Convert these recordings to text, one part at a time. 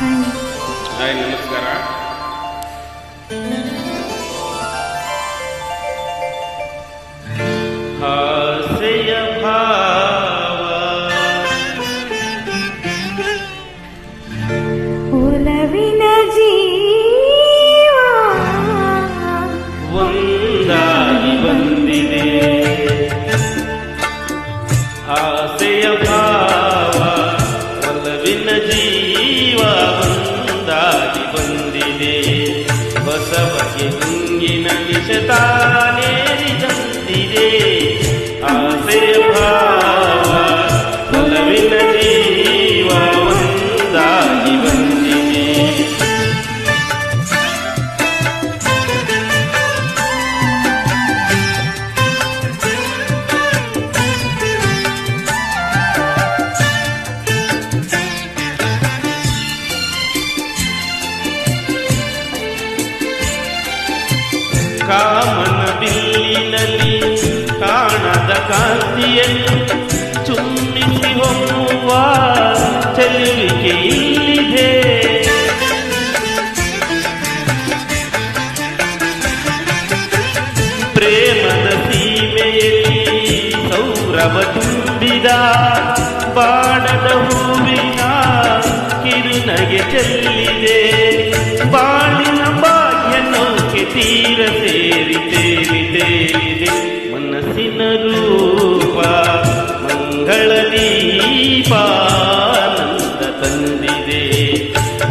Hi ನಮಸ್ಕಾರ. ಹಾಸ್ಯ ಭಾವ ಒಲವಿನ ಜೀವ ಒಂದಾಗಿ ಬಂದಿದೆ. ಹಾಸ್ಯ ಭಾವ ಒಲವಿನ ಜೀವ ಒಂದಾಗಿ ಬಂದಿದೆ. ಹೊಸ ಬಗೆ ಗುಂಗಿನ ನಿಶತಾನೇರಿದಂತಿದೆ. ಹಾಸ್ಯ ಭಾವ ಒಲವಿನ ಜೀವ ಒಂದಾಗಿ ಬಂದಿದೆ. ಕಾಮನ ಬಿಲ್ಲಿನಲ್ಲಿ ಕಾಣದ ಕಾಂತಿಯನ್ನು ಚುಮ್ಮಿಸಿ ಹೊಮ್ಮುವ ಚೆಲುವಿಕೆ ಇಲ್ಲಿದೆ. ಪ್ರೇಮದ ಸೀಮೆಯಲ್ಲಿ ಸೌರಭ ತುಂಬಿದ ಬಾಡದ ಹೂವಿನ ಕಿರುನಗೆ ಚೆಲ್ಲಿದೆ. ಬಾಳಿನ ಭಾಗ್ಯ ನೌಕೆ ತೀರ ಸೇರಿ ತೇಲಿದೆ. ಮನಸ್ಸಿನ ರೂಪ ಮಂಗಳ ದೀಪ ಆನಂದ ತಂದಿದೆ.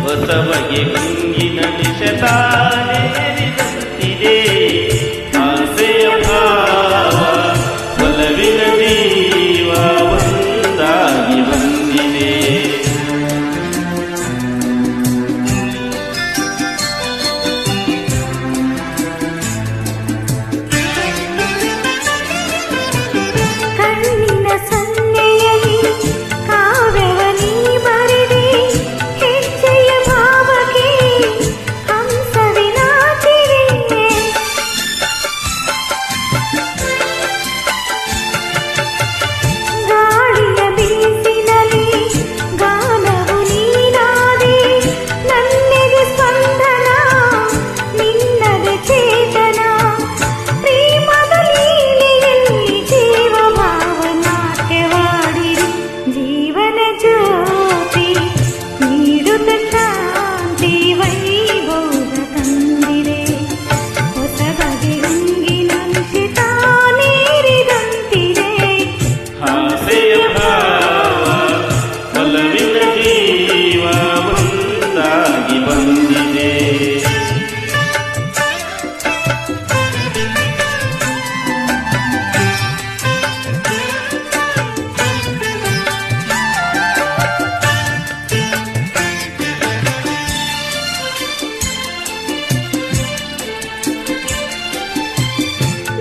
ಹೊಸ ಬಗೆ ಗುಂಗಿನ ನಿಶತಾನೇರಿದಂತಿದೆ. ಆಸೆಯ ಭಾವ ಒಲವಿನ ಜೀವ ಒಂದಾಗಿ ಬಂದಿದೆ. ಕಣ್ಣಿನ ಸನ್ನೆಯಲ್ಲಿ ಕಾವ್ಯವನಿ ಬರೆದೆ. ಹೆಜ್ಜೆಯ ಭಾವಕ್ಕೆ ಹಂಸವಿನಾಚಿದೆ. ಗಾಳಿಯ ಬೀಸಿನಲ್ಲಿ ಗಾನವು ನೀನಾದೆ. ನನ್ನೆದೆ ಸ್ಪಂದನ ನಿನ್ನದೆ ಚೇತನ. ಪ್ರೇಮದ ಲೀಲೆಯಲ್ಲಿ ಜೀವ ಭಾವನಾಟ್ಯವಾಡಿರಿ. ಜೀವನ ಜ್ಯೋತಿ ನೀಡುತ್ತ ಶಾಂತಿ ವೈಭೋಗ ತಂದಿದೆ. ಹೊಸ ಬಗೆ ರಂಗಿನ ನಿಶಿತಾನೇರಿದಂತಿದೆ. ಹಾಸ್ಯ ಭಾವ ಒಲವಿನ ಜೀವ ಒಂದಾಗಿ ಬಂದಿದೆ.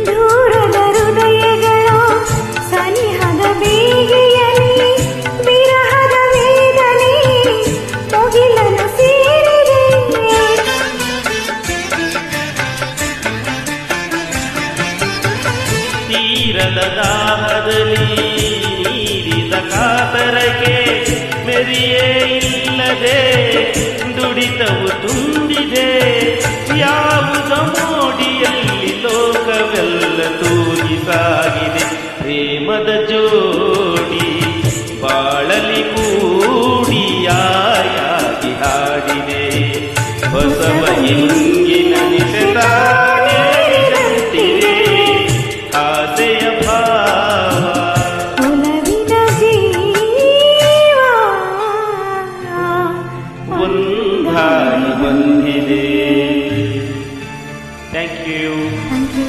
ದೂರದ ಹೃದಯಗಳ ಸನಿಹದ ಬೇಗೆಯಲ್ಲಿ ವಿರಹದ ವೇದನೆ ಮುಗಿಲನ್ನು ಸೇರಿದೆ. ತೀರದ ದಾಹದಲ್ಲಿ ನೀರಿದ ಕಾತರಕ್ಕೆ ಮೆರಿಯೇ ಇಲ್ಲದೆ ದುಡಿತವು ತುಂಬಿದೆ. ಯಾವುದ ಮೋಡಿಯಲ್ಲಿ ಲೋಕವೆಲ್ಲ ತೂಗಿ ಸಾಗಿದೆ. ಪ್ರೇಮದ ಜೋಡಿ ಬಾಳಲಿ ಕೂಡಿಯಾಗಿ ಹಾಡಿದೆ. ಹೊಸ ಬಗೆ ಮುಂಗಿನ ನಿಶತಾನೇರಿದಂತಿದೆ. ಆಸೆಯ ಭಾವ ಒಲವಿನ ಜೀವ ಒಂದಾಗಿ ಬಂದಿದೆ. Thank you. Thank you.